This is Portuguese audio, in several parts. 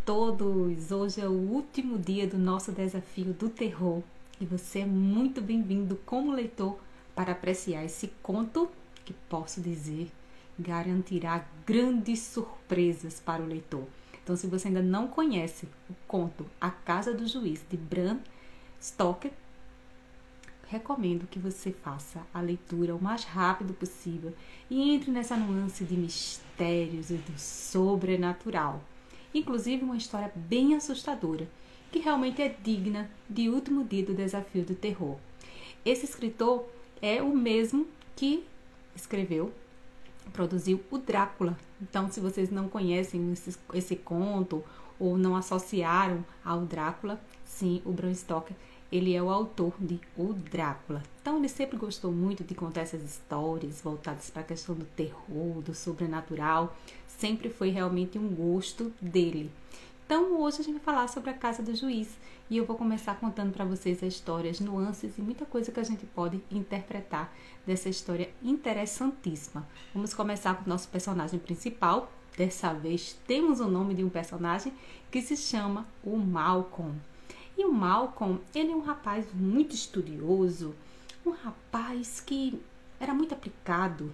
todos! Hoje é o último dia do nosso desafio do terror e você é muito bem-vindo como leitor para apreciar esse conto que, posso dizer, garantirá grandes surpresas para o leitor. Então, se você ainda não conhece o conto A Casa do Juiz, de Bram Stoker, recomendo que você faça a leitura o mais rápido possível e entre nessa nuance de mistérios e do sobrenatural. Inclusive uma história bem assustadora, que realmente é digna de último dia do desafio do terror. Esse escritor é o mesmo que produziu o Drácula. Então, se vocês não conhecem esse conto ou não associaram ao Drácula, sim, o Bram Stoker, ele é o autor de O Drácula. Então, ele sempre gostou muito de contar essas histórias voltadas para a questão do terror, do sobrenatural. Sempre foi realmente um gosto dele. Então, hoje a gente vai falar sobre A Casa do Juiz. E eu vou começar contando para vocês as histórias, nuances e muita coisa que a gente pode interpretar dessa história interessantíssima. Vamos começar com o nosso personagem principal. Dessa vez, temos o nome de um personagem que se chama o Malcolm. E o Malcolm, ele é um rapaz muito estudioso, um rapaz que era muito aplicado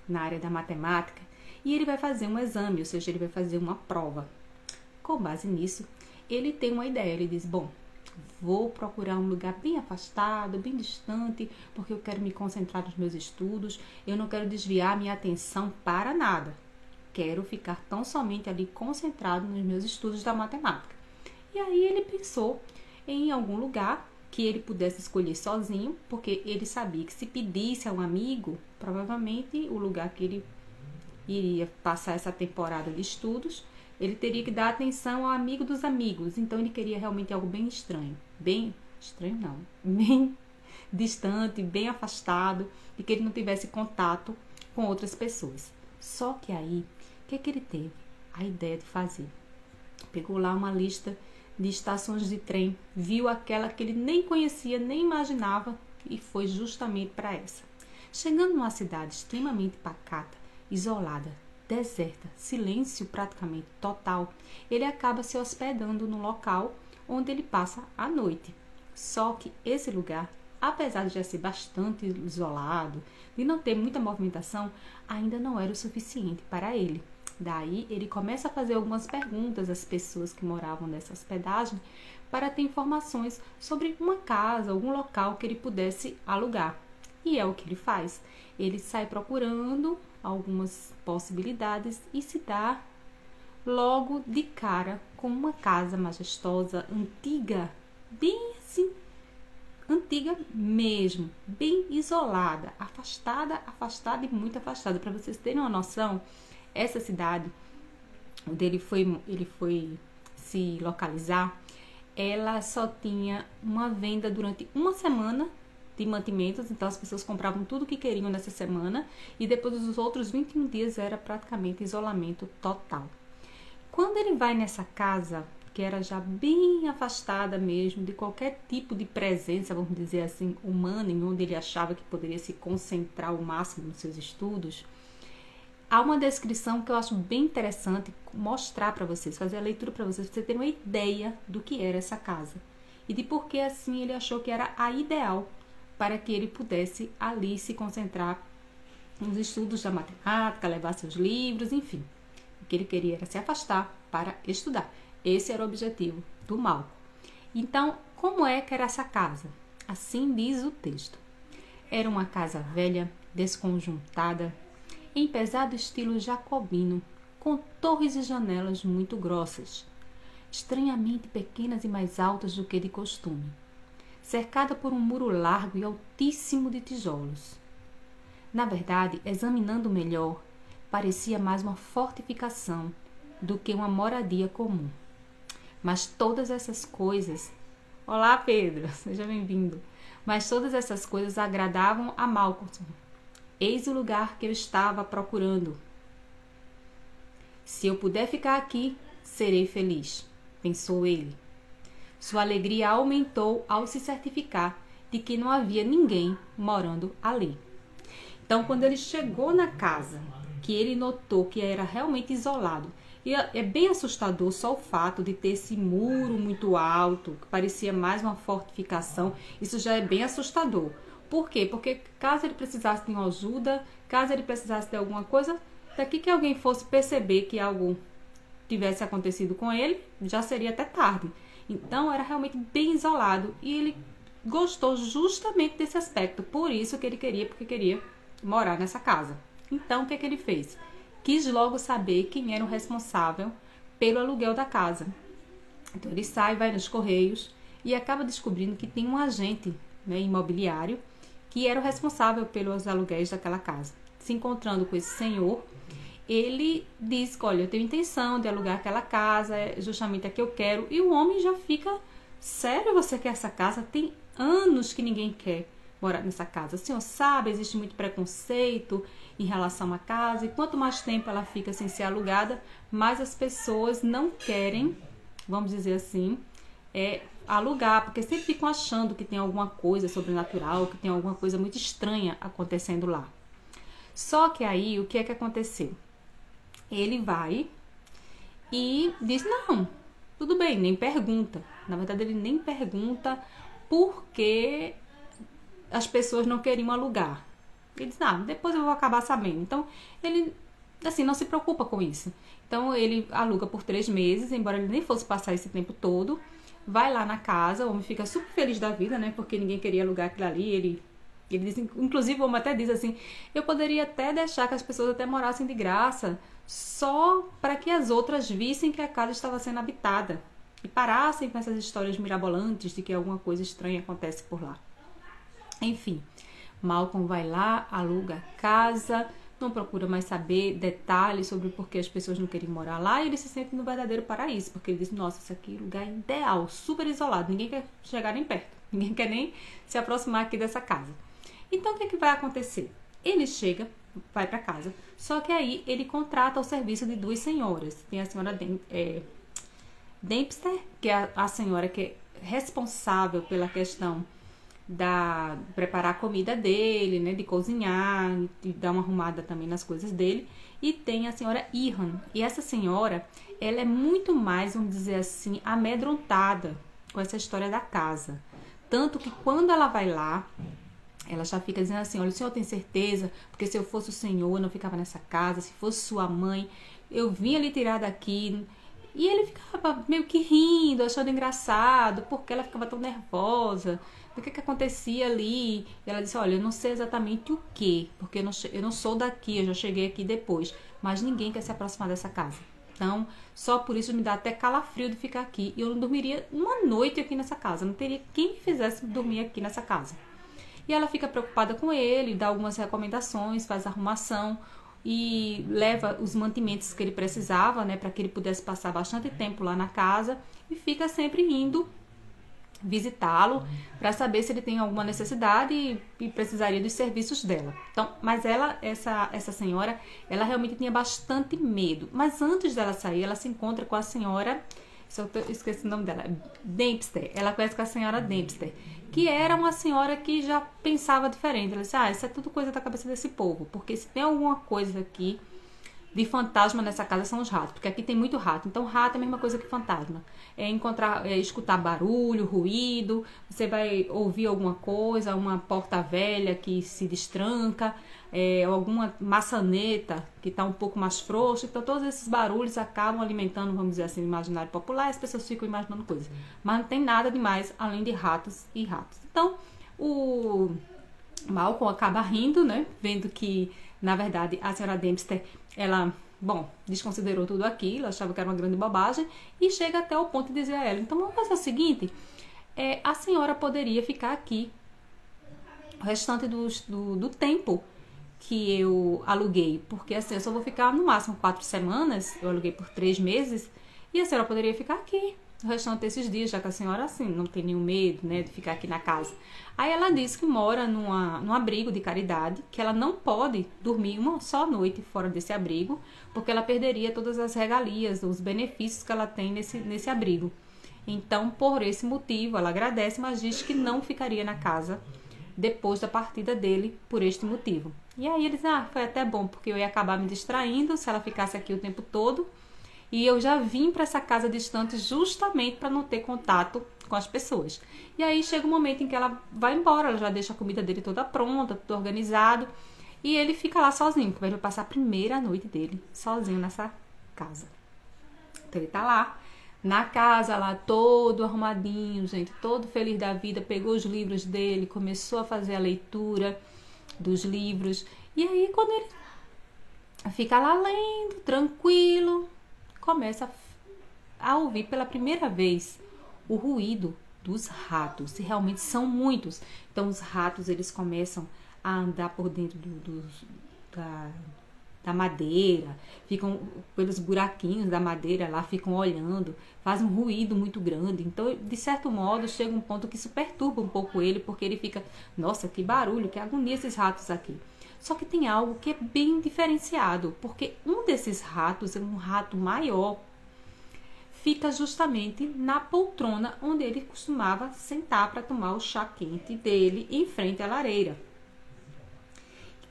na área da matemática e ele vai fazer um exame, ou seja, ele vai fazer uma prova. Com base nisso, ele tem uma ideia, ele diz, bom, vou procurar um lugar bem afastado, bem distante, porque eu quero me concentrar nos meus estudos, eu não quero desviar minha atenção para nada, quero ficar tão somente ali concentrado nos meus estudos da matemática. E aí ele pensou em algum lugar que ele pudesse escolher sozinho, porque ele sabia que se pedisse a um amigo, provavelmente o lugar que ele iria passar essa temporada de estudos, ele teria que dar atenção ao amigo dos amigos. Então ele queria realmente algo bem estranho. Bem estranho não, bem distante, bem afastado, e que ele não tivesse contato com outras pessoas. Só que aí, o que ele teve? A ideia de fazer. Pegou lá uma lista de estações de trem, viu aquela que ele nem conhecia, nem imaginava e foi justamente para essa. Chegando numa cidade extremamente pacata, isolada, deserta, silêncio praticamente total, ele acaba se hospedando no local onde ele passa a noite. Só que esse lugar, apesar de já ser bastante isolado, de não ter muita movimentação, ainda não era o suficiente para ele. Daí, ele começa a fazer algumas perguntas às pessoas que moravam nessa hospedagem para ter informações sobre uma casa, algum local que ele pudesse alugar. E é o que ele faz. Ele sai procurando algumas possibilidades e se dá logo de cara com uma casa majestosa, antiga, bem assim, antiga mesmo, bem isolada, afastada e muito afastada. Para vocês terem uma noção, essa cidade onde ele foi se localizar, ela só tinha uma venda durante uma semana de mantimentos, então as pessoas compravam tudo que queriam nessa semana e depois dos outros 21 dias era praticamente isolamento total. Quando ele vai nessa casa, que era já bem afastada mesmo de qualquer tipo de presença, vamos dizer assim, humana, em onde ele achava que poderia se concentrar ao máximo nos seus estudos, há uma descrição que eu acho bem interessante mostrar para vocês, fazer a leitura para vocês terem uma ideia do que era essa casa e de por que assim ele achou que era a ideal para que ele pudesse ali se concentrar nos estudos da matemática, levar seus livros, enfim. O que ele queria era se afastar para estudar. Esse era o objetivo do Malcolm. Então, como é que era essa casa? Assim diz o texto. Era uma casa velha, desconjuntada, em pesado estilo jacobino, com torres e janelas muito grossas, estranhamente pequenas e mais altas do que de costume, cercada por um muro largo e altíssimo de tijolos. Na verdade, examinando melhor, parecia mais uma fortificação do que uma moradia comum. Mas todas essas coisas... Olá, Pedro, seja bem-vindo. Mas todas essas coisas agradavam a Malcolm. Eis o lugar que eu estava procurando. Se eu puder ficar aqui, serei feliz, pensou ele. Sua alegria aumentou ao se certificar de que não havia ninguém morando ali. Então, quando ele chegou na casa, que ele notou que era realmente isolado E é bem assustador só o fato de ter esse muro muito alto, que parecia mais uma fortificação. Isso já é bem assustador. Por quê? Porque caso ele precisasse de uma ajuda, caso ele precisasse de alguma coisa, daqui que alguém fosse perceber que algo tivesse acontecido com ele, já seria até tarde. Então era realmente bem isolado e ele gostou justamente desse aspecto, por isso que ele queria, porque queria morar nessa casa. Então o que ele fez? Quis logo saber quem era o responsável pelo aluguel da casa. Então ele sai, vai nos correios e acaba descobrindo que tem um agente, né, imobiliário que era o responsável pelos aluguéis daquela casa. Se encontrando com esse senhor, ele diz, olha, eu tenho intenção de alugar aquela casa, é justamente a que eu quero. E o homem já fica, sério, você quer essa casa? Tem anos que ninguém quer morar nessa casa. O senhor sabe, existe muito preconceito em relação à casa. E quanto mais tempo ela fica sem ser alugada, mais as pessoas não querem, vamos dizer assim, alugar. Porque sempre ficam achando que tem alguma coisa sobrenatural, que tem alguma coisa muito estranha acontecendo lá. Só que aí, o que é que aconteceu? Ele vai e diz, não, tudo bem, nem pergunta. Na verdade, ele nem pergunta por que as pessoas não queriam alugar. Ele diz, depois eu vou acabar sabendo. Então, ele, assim, não se preocupa com isso. Então, ele aluga por 3 meses, embora ele nem fosse passar esse tempo todo. Vai lá na casa, o homem fica super feliz da vida, né? Porque ninguém queria alugar aquilo ali, ele diz, inclusive o homem até diz assim, eu poderia até deixar que as pessoas até morassem de graça, só para que as outras vissem que a casa estava sendo habitada e parassem com essas histórias mirabolantes de que alguma coisa estranha acontece por lá. Enfim, Malcolm vai lá, aluga a casa, não procura mais saber detalhes sobre por que as pessoas não queriam morar lá e ele se sente no verdadeiro paraíso, porque ele diz, nossa, isso aqui é um lugar ideal, super isolado, ninguém quer chegar nem perto, ninguém quer nem se aproximar aqui dessa casa. Então, o que vai acontecer? Ele chega, vai para casa, só que aí ele contrata o serviço de 2 senhoras. Tem a senhora Dempster, que é a senhora que é responsável pela questão da preparar a comida dele, né, de cozinhar, de dar uma arrumada também nas coisas dele. E tem a senhora Ihan. E essa senhora, ela é muito mais, vamos dizer assim, amedrontada com essa história da casa. Tanto que quando ela vai lá, ela já fica dizendo assim, olha, o senhor tem certeza? Porque se eu fosse o senhor, eu não ficava nessa casa. Se fosse sua mãe, eu vinha lhe tirar daqui. E ele ficava meio que rindo, achando engraçado, porque ela ficava tão nervosa. Do que acontecia ali. E ela disse, olha, eu não sei exatamente o que, porque eu não sou daqui, eu já cheguei aqui depois. Mas ninguém quer se aproximar dessa casa. Então, só por isso me dá até calafrio de ficar aqui. E eu não dormiria uma noite aqui nessa casa. Não teria quem me fizesse dormir aqui nessa casa. E ela fica preocupada com ele, dá algumas recomendações, faz arrumação e leva os mantimentos que ele precisava, né, para que ele pudesse passar bastante tempo lá na casa e fica sempre indo visitá-lo para saber se ele tem alguma necessidade e precisaria dos serviços dela. Então, mas essa senhora, ela realmente tinha bastante medo. Mas antes dela sair, ela se encontra com a senhora, eu esqueci o nome dela, Dempster. Ela conhece com a senhora Dempster, que era uma senhora que já pensava diferente. Ela disse, isso é tudo coisa da cabeça desse povo, porque se tem alguma coisa aqui de fantasma nessa casa são os ratos, porque aqui tem muito rato. Então, rato é a mesma coisa que fantasma. Escutar barulho, ruído, você vai ouvir alguma coisa, uma porta velha que se destranca, alguma maçaneta que está um pouco mais frouxa. Então, todos esses barulhos acabam alimentando, vamos dizer assim, o imaginário popular, e as pessoas ficam imaginando coisas. Mas não tem nada demais além de ratos e ratos. Então, o Malcolm acaba rindo, né? Vendo que, na verdade, a senhora Dempster, ela, desconsiderou tudo aquilo, achava que era uma grande bobagem, e chega até o ponto de dizer a ela, então vamos fazer o seguinte, a senhora poderia ficar aqui o restante do tempo que eu aluguei, porque assim, eu só vou ficar no máximo 4 semanas, eu aluguei por 3 meses, e a senhora poderia ficar aqui o restante desses dias, já que a senhora, assim, não tem nenhum medo, né, de ficar aqui na casa. Aí ela diz que mora num abrigo de caridade, que ela não pode dormir uma só noite fora desse abrigo, porque ela perderia todas as regalias, os benefícios que ela tem nesse abrigo. Então, por esse motivo, ela agradece, mas diz que não ficaria na casa depois da partida dele por este motivo. E aí eles, foi até bom, porque eu ia acabar me distraindo se ela ficasse aqui o tempo todo, E eu já vim para essa casa distante justamente para não ter contato com as pessoas. E aí chega um momento em que ela vai embora, ela já deixa a comida dele toda pronta, tudo organizado. E ele fica lá sozinho, porque vai passar a primeira noite dele sozinho nessa casa. Então ele tá lá, na casa, lá todo arrumadinho, gente, todo feliz da vida, pegou os livros dele, começou a fazer a leitura dos livros. E aí, quando ele fica lá lendo, tranquilo, começa a ouvir pela primeira vez o ruído dos ratos. E realmente são muitos. Então, os ratos, eles começam a andar por dentro da madeira, ficam pelos buraquinhos da madeira lá, ficam olhando, faz um ruído muito grande. Então, de certo modo, chega um ponto que isso perturba um pouco ele, porque ele fica, nossa, que barulho, que agonia esses ratos aqui. Só que tem algo que é bem diferenciado, porque um desses ratos, é um rato maior, fica justamente na poltrona onde ele costumava sentar para tomar o chá quente dele em frente à lareira.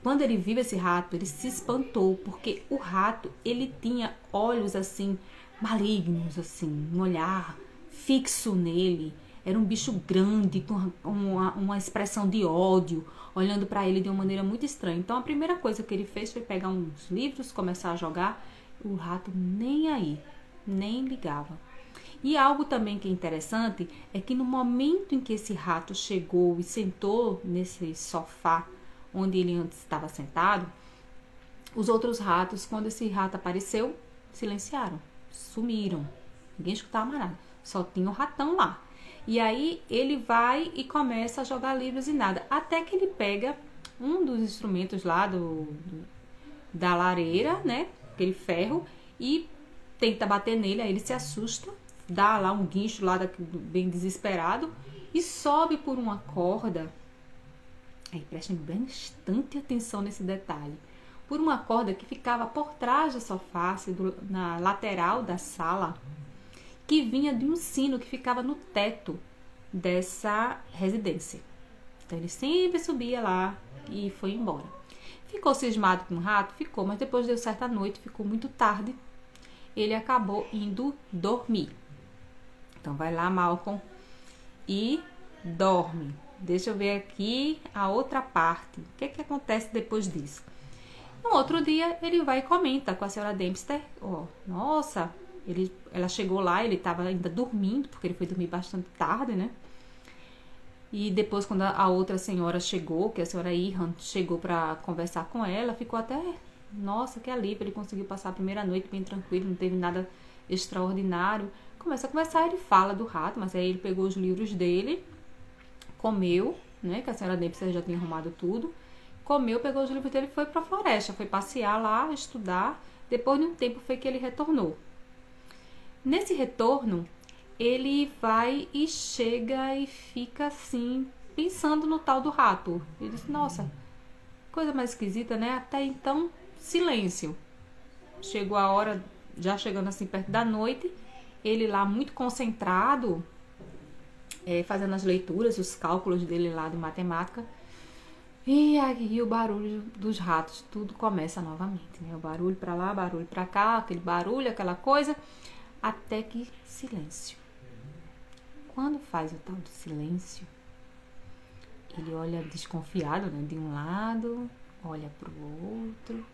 Quando ele viu esse rato, ele se espantou, porque o rato, ele tinha olhos assim, malignos, assim, um olhar fixo nele. Era um bicho grande, com uma expressão de ódio, olhando para ele de uma maneira muito estranha. Então, a primeira coisa que ele fez foi pegar uns livros, começar a jogar. O rato nem aí, nem ligava. E algo também que é interessante é que no momento em que esse rato chegou e sentou nesse sofá onde ele antes estava sentado, os outros ratos, quando esse rato apareceu, silenciaram, sumiram. Ninguém escutava mais nada, só tinha o ratão lá. E aí ele vai e começa a jogar livros e nada, até que ele pega um dos instrumentos lá da lareira, né, aquele ferro, e tenta bater nele. Aí ele se assusta, dá lá um guincho lá bem desesperado e sobe por uma corda. Aí prestem bastante atenção nesse detalhe. Por uma corda que ficava por trás do sofá, na lateral da sala, que vinha de um sino que ficava no teto dessa residência. Então ele sempre subia lá e foi embora. Ficou cismado com o rato? Ficou, mas depois deu certa noite, ficou muito tarde, ele acabou indo dormir. Então vai lá, Malcolm, e dorme. Deixa eu ver aqui a outra parte. O que acontece depois disso? No outro dia, ele vai e comenta com a senhora Dempster. Nossa, ela chegou lá, ele estava ainda dormindo, porque ele foi dormir bastante tarde, né? E depois, quando a outra senhora chegou, que a senhora Irhan chegou para conversar com ela, ficou até, nossa, que alívio, ele conseguiu passar a primeira noite bem tranquilo, não teve nada extraordinário. Começa a conversar, ele fala do rato, mas aí ele pegou os livros dele, comeu, né, que a senhora Dempster já tinha arrumado tudo, comeu, pegou os livros dele e foi para a floresta, foi passear lá, estudar. Depois de um tempo foi que ele retornou. Nesse retorno, ele vai e chega e fica assim, pensando no tal do rato. Ele diz, nossa, coisa mais esquisita, né? Até então, silêncio. Chegou a hora, já chegando assim perto da noite, ele lá muito concentrado, fazendo as leituras, os cálculos dele lá de matemática. E aí o barulho dos ratos, tudo começa novamente, né? O barulho pra lá, barulho pra cá, aquele barulho, aquela coisa, até que silêncio. Quando faz o tal do silêncio, ele olha desconfiado, né? De um lado, olha pro outro.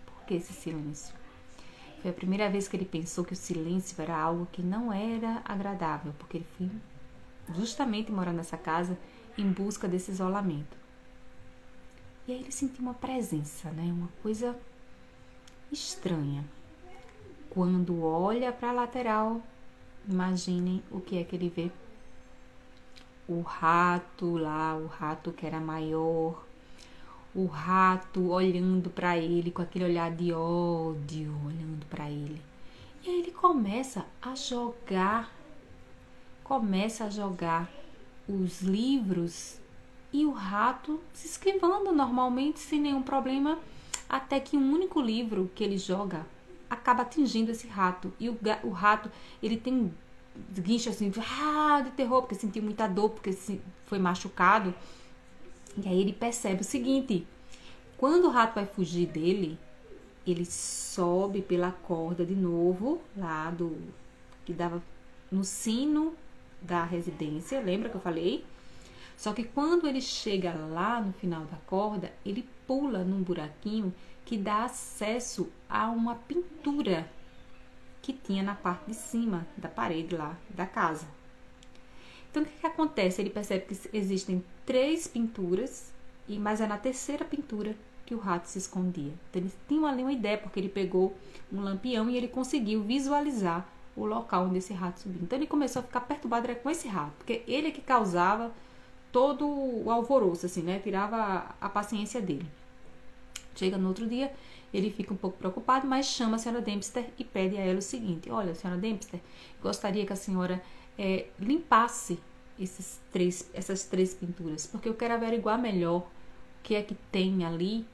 Por que esse silêncio? Foi a primeira vez que ele pensou que o silêncio era algo que não era agradável, porque ele foi justamente morar nessa casa em busca desse isolamento. E aí ele sentiu uma presença, né? Uma coisa estranha. Quando olha para a lateral, imaginem o que é que ele vê. O rato lá, o rato que era maior, o rato olhando para ele com aquele olhar de ódio, olhando para ele. E aí ele começa a jogar os livros e o rato se esquivando normalmente, sem nenhum problema, até que um único livro que ele joga acaba atingindo esse rato. E o rato, ele tem um guincho assim, de terror, porque sentiu muita dor, porque foi machucado. E aí ele percebe o seguinte, quando o rato vai fugir dele, ele sobe pela corda de novo, lá que dava no sino da residência, lembra que eu falei? Só que quando ele chega lá no final da corda, ele pula num buraquinho que dá acesso a uma pintura que tinha na parte de cima da parede lá da casa. Então, o que acontece? Ele percebe que existem 3 pinturas, mas é na terceira pintura que o rato se escondia. Então, eles tinham ali uma ideia, porque ele pegou um lampião e ele conseguiu visualizar o local onde esse rato subiu. Então, ele começou a ficar perturbado com esse rato, porque ele é que causava todo o alvoroço, assim, né? Tirava a paciência dele. Chega no outro dia, ele fica um pouco preocupado, mas chama a senhora Dempster e pede a ela o seguinte: olha, senhora Dempster, gostaria que a senhora limpasse essas 3 pinturas, porque eu quero averiguar melhor o que é que tem ali,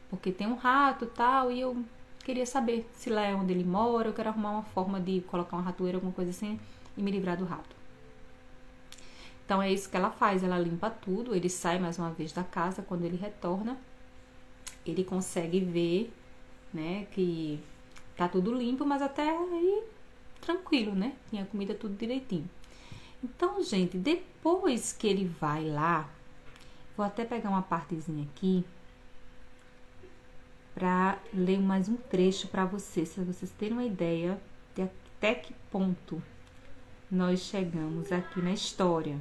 porque tem um rato e tal, e eu queria saber se lá é onde ele mora, eu quero arrumar uma forma de colocar uma ratoeira, alguma coisa assim, e me livrar do rato. Então é isso que ela faz, ela limpa tudo, ele sai mais uma vez da casa. Quando ele retorna, ele consegue ver, né, que tá tudo limpo, mas até aí tranquilo, né? Tinha comida tudo direitinho. Então, gente, depois que ele vai lá, vou até pegar uma partezinha aqui para ler mais um trecho para vocês terem uma ideia de até que ponto nós chegamos aqui na história.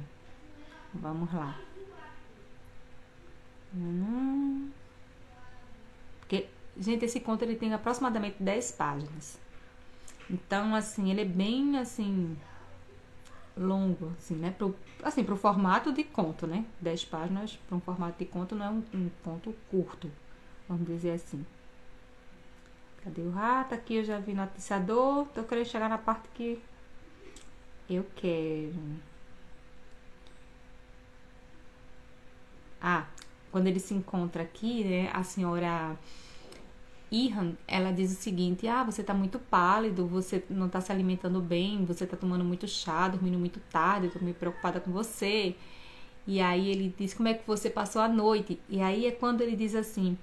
Vamos lá. Porque, gente, esse conto ele tem aproximadamente 10 páginas. Então, assim, ele é bem, assim, longo, assim, né? Pro formato de conto, né? 10 páginas para um formato de conto não é um conto curto, vamos dizer assim. Cadê o rato? Aqui eu já vi no atiçador. Tô querendo chegar na parte que eu quero. Quando ele se encontra aqui, né? A senhora Ihan, ela diz o seguinte: você tá muito pálido, você não tá se alimentando bem, você tá tomando muito chá, dormindo muito tarde, eu tô meio preocupada com você. E aí ele diz: como é que você passou a noite? E aí é quando ele diz assim: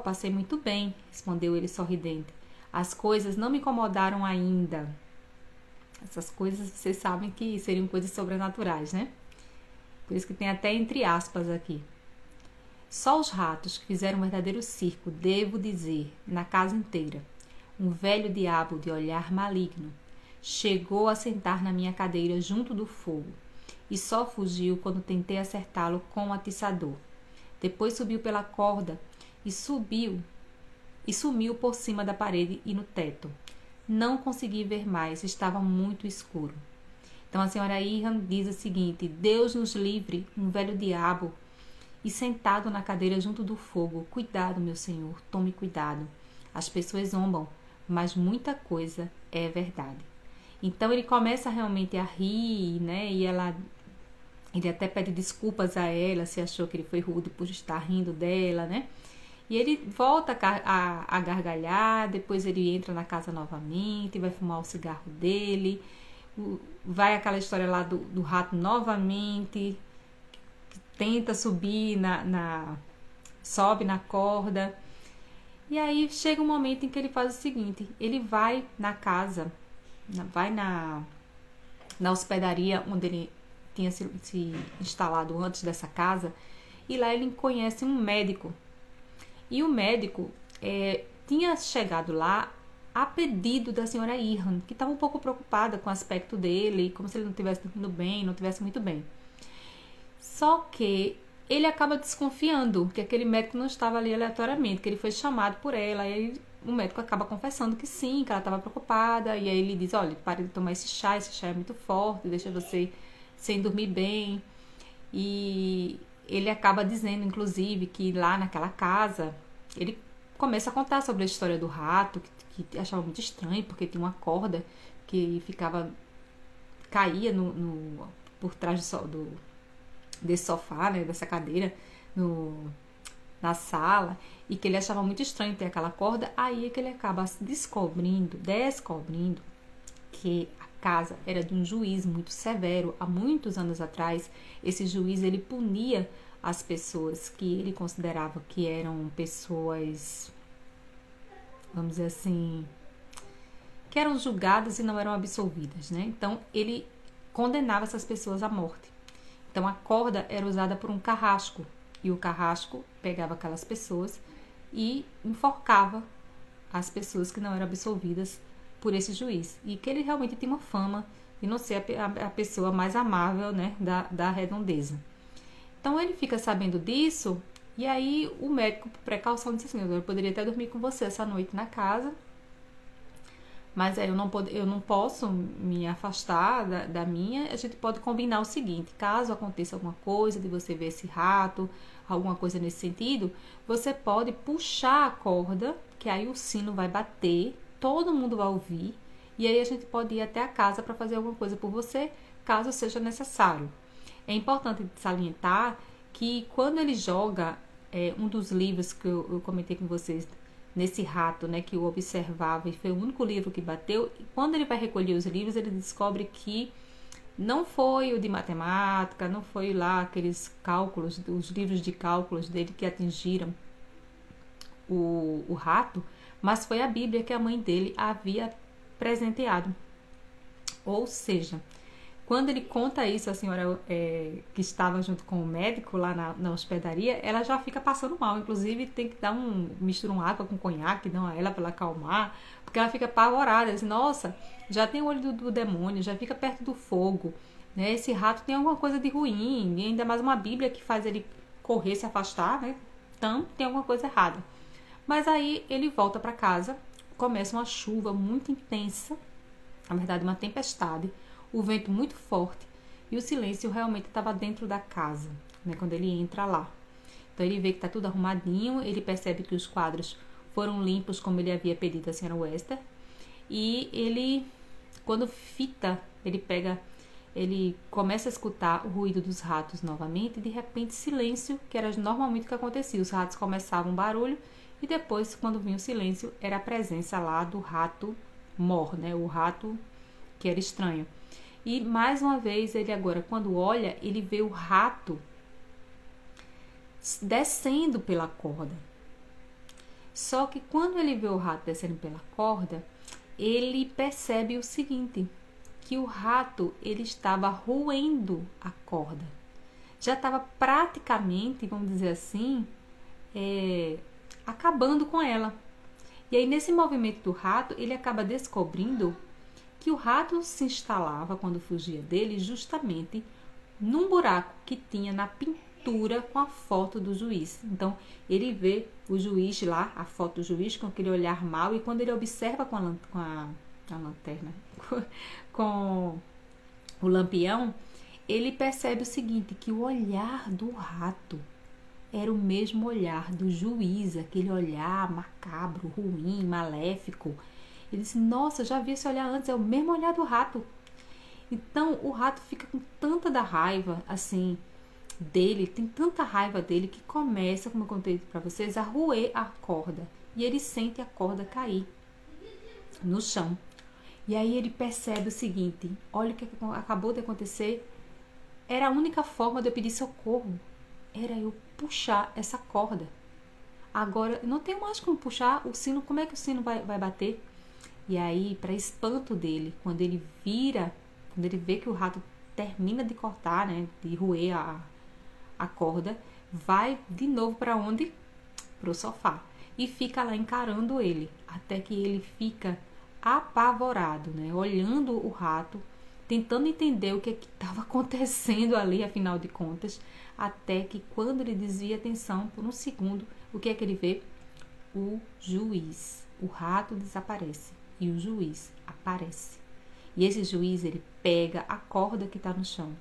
passei muito bem, respondeu ele sorridente. As coisas não me incomodaram ainda. Essas coisas vocês sabem que seriam coisas sobrenaturais, né? Por isso que tem até entre aspas aqui. Só os ratos que fizeram um verdadeiro circo, devo dizer, na casa inteira. Um velho diabo de olhar maligno chegou a sentar na minha cadeira junto do fogo e só fugiu quando tentei acertá-lo com o atiçador. Depois subiu pela corda e sumiu por cima da parede e no teto. Não consegui ver mais, estava muito escuro. Então a senhora Ihan diz o seguinte: Deus nos livre, um velho diabo e sentado na cadeira junto do fogo. Cuidado, meu senhor, tome cuidado. As pessoas zombam, mas muita coisa é verdade. Então ele começa realmente a rir, né? E ele até pede desculpas a ela, se achou que ele foi rude por estar rindo dela, né? E ele volta a gargalhar, depois ele entra na casa novamente, vai fumar o cigarro dele, vai aquela história lá do rato novamente, tenta subir sobe na corda. E aí chega um momento em que ele faz o seguinte: ele vai na casa, vai na hospedaria onde ele tinha se instalado antes dessa casa, e lá ele conhece um médico. E o médico tinha chegado lá a pedido da senhora Ihan, que estava um pouco preocupada com o aspecto dele, como se ele não estivesse dormindo bem, não estivesse muito bem. Só que ele acaba desconfiando que aquele médico não estava ali aleatoriamente, que ele foi chamado por ela. E aí o médico acaba confessando que sim, que ela estava preocupada. E aí ele diz: olha, pare de tomar esse chá é muito forte, deixa você sem dormir bem. E ele acaba dizendo, inclusive, que lá naquela casa, ele começa a contar sobre a história do rato, que achava muito estranho, porque tinha uma corda que caía por trás desse sofá, né, dessa cadeira, na sala, e que ele achava muito estranho ter aquela corda. Aí é que ele acaba descobrindo que a casa era de um juiz muito severo. Há muitos anos atrás, esse juiz, ele punia as pessoas que ele considerava que eram pessoas vamos dizer assim, que eram julgadas e não eram absolvidas, né? Então, ele condenava essas pessoas à morte. Então, a corda era usada por um carrasco, e o carrasco pegava aquelas pessoas e enforcava as pessoas que não eram absolvidas por esse juiz. E que ele realmente tinha uma fama de não ser a pessoa mais amável, né, da redondeza. Então, ele fica sabendo disso, e aí o médico, por precaução, disse assim: eu poderia até dormir com você essa noite na casa, mas aí eu não posso me afastar da minha. A gente pode combinar o seguinte: caso aconteça alguma coisa de você ver esse rato, alguma coisa nesse sentido, você pode puxar a corda, que aí o sino vai bater, todo mundo vai ouvir, e aí a gente pode ir até a casa para fazer alguma coisa por você, caso seja necessário. É importante salientar que quando ele joga um dos livros que eu comentei com vocês, nesse rato, né, que o observava, e foi o único livro que bateu, e quando ele vai recolher os livros, ele descobre que não foi o de matemática, não foi lá aqueles cálculos, os livros de cálculos dele que atingiram o rato, mas foi a Bíblia que a mãe dele havia presenteado. Ou seja, quando ele conta isso, a senhora que estava junto com o médico lá na hospedaria, ela já fica passando mal. Inclusive, tem que dar mistura uma água com conhaque, dão a ela para ela acalmar, porque ela fica apavorada. Diz: nossa, já tem o olho do demônio, já fica perto do fogo, né? Esse rato tem alguma coisa de ruim, e ainda mais uma Bíblia que faz ele correr, se afastar, né? Então, tem alguma coisa errada. Mas aí ele volta para casa, começa uma chuva muito intensa, na verdade uma tempestade, o vento muito forte, e o silêncio realmente estava dentro da casa, né, quando ele entra lá. Então ele vê que está tudo arrumadinho, ele percebe que os quadros foram limpos como ele havia pedido à senhora Wester, e ele, quando fita, ele começa a escutar o ruído dos ratos novamente, e de repente silêncio, que era normalmente o que acontecia. Os ratos começavam um barulho, e depois, quando vinha o silêncio, era a presença lá do rato mor, né, o rato que era estranho. E mais uma vez, ele agora, quando olha, ele vê o rato descendo pela corda. Só que quando ele vê o rato descendo pela corda, ele percebe o seguinte, que o rato, ele estava roendo a corda. Já estava praticamente, vamos dizer assim, acabando com ela. E aí, nesse movimento do rato, ele acaba descobrindo que o rato se instalava, quando fugia dele, justamente num buraco que tinha na pintura com a foto do juiz. Então, ele vê o juiz lá, a foto do juiz, com aquele olhar mau, e quando ele observa com a lanterna, com o lampião, ele percebe o seguinte, que o olhar do rato era o mesmo olhar do juiz, aquele olhar macabro, ruim, maléfico. Ele disse: nossa, já vi esse olhar antes, é o mesmo olhar do rato. Então o rato fica com tanta da raiva, assim, dele, tem tanta raiva dele, que começa, como eu contei para vocês, a roer a corda. E ele sente a corda cair no chão. E aí ele percebe o seguinte: olha o que acabou de acontecer. Era a única forma de eu pedir socorro, era eu puxar essa corda. Agora, não tenho mais como puxar o sino, como é que o sino vai bater? E aí, para espanto dele, quando ele vê que o rato termina de cortar, né, de roer a corda, vai de novo para onde? Pro sofá. E fica lá encarando ele, até que ele fica apavorado, né, olhando o rato, tentando entender o que estava acontecendo ali, afinal de contas, até que quando ele desvia a atenção por um segundo, o que é que ele vê? O juiz. O rato desaparece e o juiz aparece. E esse juiz, ele pega a corda que está no chão,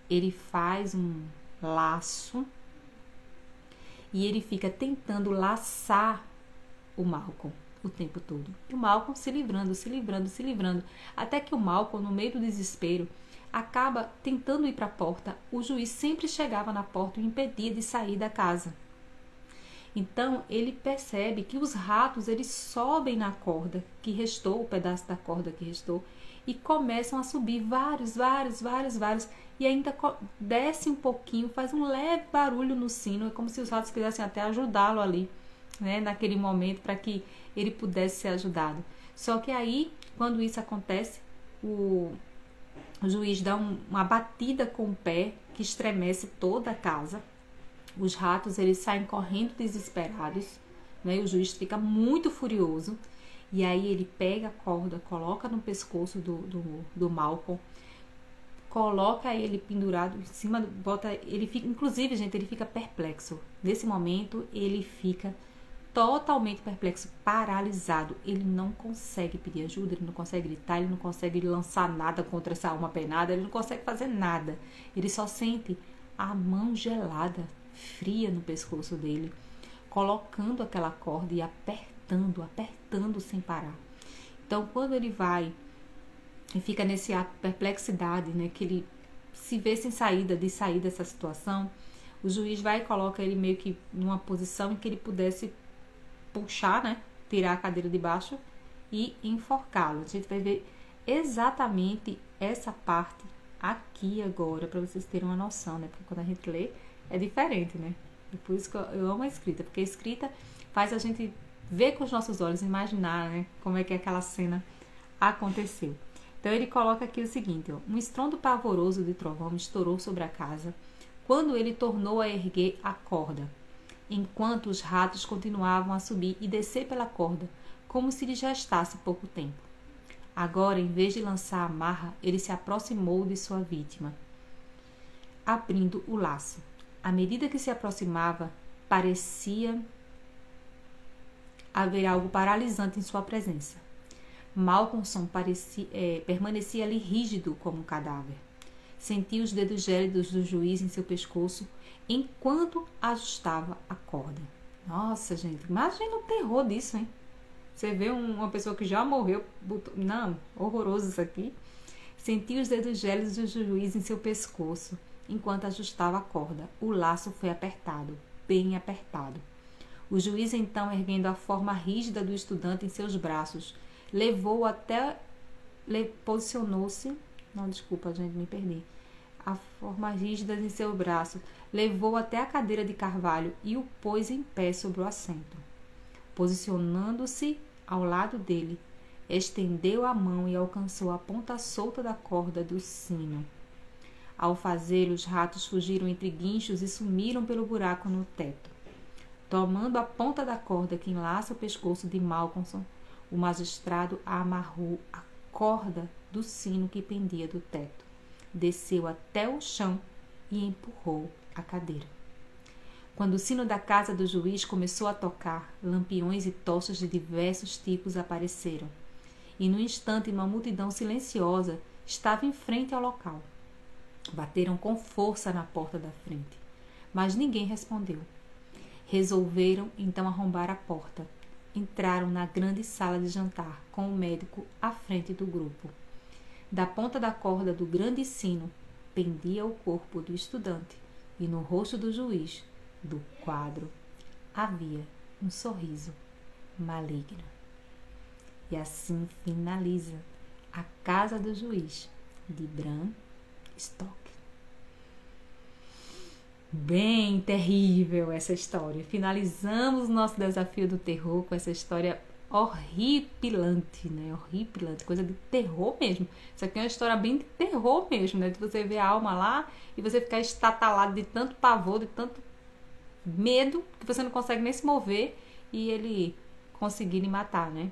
ele faz um laço e ele fica tentando laçar o Malcolm o tempo todo. E o Malcolm se livrando, até que o Malcolm, no meio do desespero, acaba tentando ir para a porta. O juiz sempre chegava na porta e o impedia de sair da casa. Então, ele percebe que os ratos, eles sobem na corda que restou, o pedaço da corda que restou, e começam a subir vários, e ainda desce um pouquinho, faz um leve barulho no sino, é como se os ratos quisessem até ajudá-lo ali né, naquele momento para que ele pudesse ser ajudado. Só que aí, quando isso acontece, o juiz dá uma batida com o pé que estremece toda a casa. Os ratos, eles saem correndo desesperados, né? O juiz fica muito furioso e aí ele pega a corda, coloca no pescoço do Malcolm, coloca ele pendurado em cima, bota, ele fica, inclusive, gente, ele fica perplexo. Nesse momento, ele fica totalmente perplexo, paralisado. Ele não consegue pedir ajuda, ele não consegue gritar, ele não consegue lançar nada contra essa alma penada, ele não consegue fazer nada. Ele só sente a mão gelada, fria no pescoço dele, colocando aquela corda e apertando, apertando sem parar. Então, quando ele vai e fica nesse ato de perplexidade, né, que ele se vê sem saída, de sair dessa situação, o juiz vai e coloca ele meio que numa posição em que ele pudesse puxar, né, tirar a cadeira de baixo e enforcá-lo. A gente vai ver exatamente essa parte aqui agora, para vocês terem uma noção, né, porque quando a gente lê é diferente, né, e por isso que eu amo a escrita, porque a escrita faz a gente ver com os nossos olhos, imaginar, né, como é que aquela cena aconteceu. Então ele coloca aqui o seguinte, ó, um estrondo pavoroso de trovão estourou sobre a casa quando ele tornou a erguer a corda, enquanto os ratos continuavam a subir e descer pela corda, como se lhe restasse pouco tempo. Agora, em vez de lançar a marra, ele se aproximou de sua vítima, abrindo o laço. À medida que se aproximava, parecia haver algo paralisante em sua presença. Malcolmson permanecia ali rígido como um cadáver. Sentia os dedos gélidos do juiz em seu pescoço enquanto ajustava a corda. Nossa, gente, imagina o terror disso, hein? Você vê uma pessoa que já morreu, não, horroroso isso aqui. Sentia os dedos gélidos do juiz em seu pescoço enquanto ajustava a corda. O laço foi apertado, bem apertado. O juiz, então, erguendo a forma rígida do estudante em seus braços, levou até... posicionou-se... Não, desculpa, gente, me perdi. A forma rígida em seu braço, levou até a cadeira de carvalho e o pôs em pé sobre o assento. Posicionando-se ao lado dele, estendeu a mão e alcançou a ponta solta da corda do sino. Ao fazê-lo, os ratos fugiram entre guinchos e sumiram pelo buraco no teto. Tomando a ponta da corda que enlaça o pescoço de Malcolmson, o magistrado amarrou a corda do sino que pendia do teto, desceu até o chão e empurrou a cadeira. Quando o sino da casa do juiz começou a tocar, lampiões e tochas de diversos tipos apareceram, e no instante uma multidão silenciosa estava em frente ao local. Bateram com força na porta da frente, mas ninguém respondeu. Resolveram então arrombar a porta. Entraram na grande sala de jantar, com o médico à frente do grupo. Da ponta da corda do grande sino pendia o corpo do estudante, e no rosto do juiz, do quadro, havia um sorriso maligno. E assim finaliza A Casa do Juiz, de Bram Stoker. Bem terrível essa história. Finalizamos o nosso desafio do terror com essa história horripilante, né? Horripilante, coisa de terror mesmo. Isso aqui é uma história bem de terror mesmo, né? De você ver a alma lá e você ficar estatalado de tanto pavor, de tanto medo, que você não consegue nem se mover e ele conseguir lhe matar, né?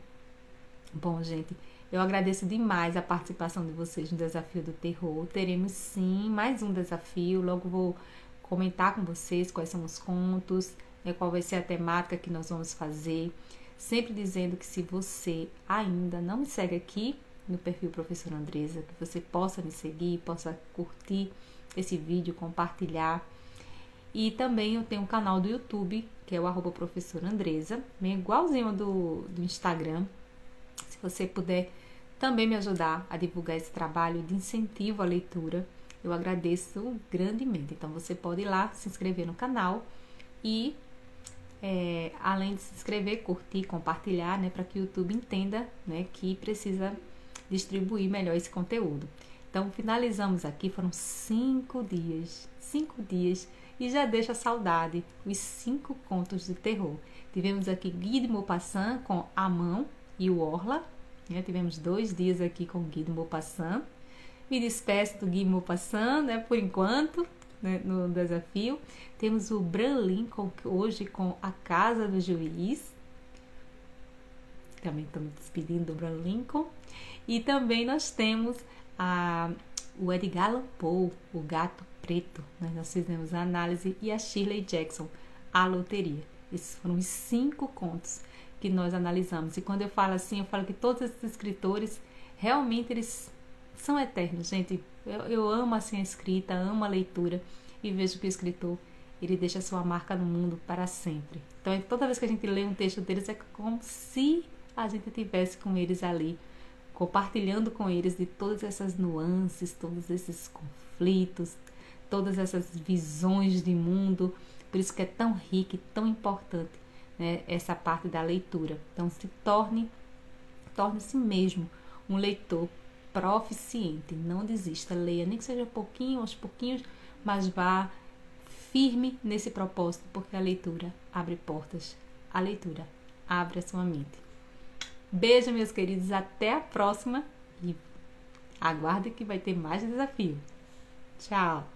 Bom, gente, eu agradeço demais a participação de vocês no desafio do terror. Teremos sim mais um desafio. Logo vou comentar com vocês quais são os contos, né, qual vai ser a temática que nós vamos fazer. Sempre dizendo que se você ainda não me segue aqui no perfil Professora Andresa, que você possa me seguir, possa curtir esse vídeo, compartilhar. E também eu tenho um canal do YouTube, que é o @Professora Andresa, bem igualzinho do Instagram. Se você puder também me ajudar a divulgar esse trabalho de incentivo à leitura, eu agradeço grandemente. Então, você pode ir lá, se inscrever no canal e, além de se inscrever, curtir, compartilhar, né, para que o YouTube entenda, né, que precisa distribuir melhor esse conteúdo. Então, finalizamos aqui, foram 5 dias. 5 dias e já deixa saudade, os 5 contos de terror. Tivemos aqui Guy de Maupassant com A Mão e o Orla. Tivemos 2 dias aqui com Guy de Maupassant. Me despeço do Guy de Maupassant, por enquanto, no desafio. Temos o Bran Lincoln hoje com A Casa do Juiz. Também estou me despedindo do Bran Lincoln. E também nós temos o Edgar Allan Poe, O Gato Preto. Nós fizemos a análise, e a Shirley Jackson, A Loteria. Esses foram os 5 contos que nós analisamos. E quando eu falo assim, eu falo que todos esses escritores, realmente eles são eternos, gente. Eu amo assim a escrita, amo a leitura, e vejo que o escritor, ele deixa sua marca no mundo para sempre. Então, toda vez que a gente lê um texto deles, é como se a gente estivesse com eles ali, compartilhando com eles de todas essas nuances, todos esses conflitos, todas essas visões de mundo. Por isso que é tão rico e tão importante, essa parte da leitura. Então, torne-se mesmo um leitor proficiente. Não desista, leia, nem que seja pouquinho, aos pouquinhos, mas vá firme nesse propósito, porque a leitura abre portas. A leitura abre a sua mente. Beijo, meus queridos, até a próxima, e aguardem que vai ter mais desafio. Tchau!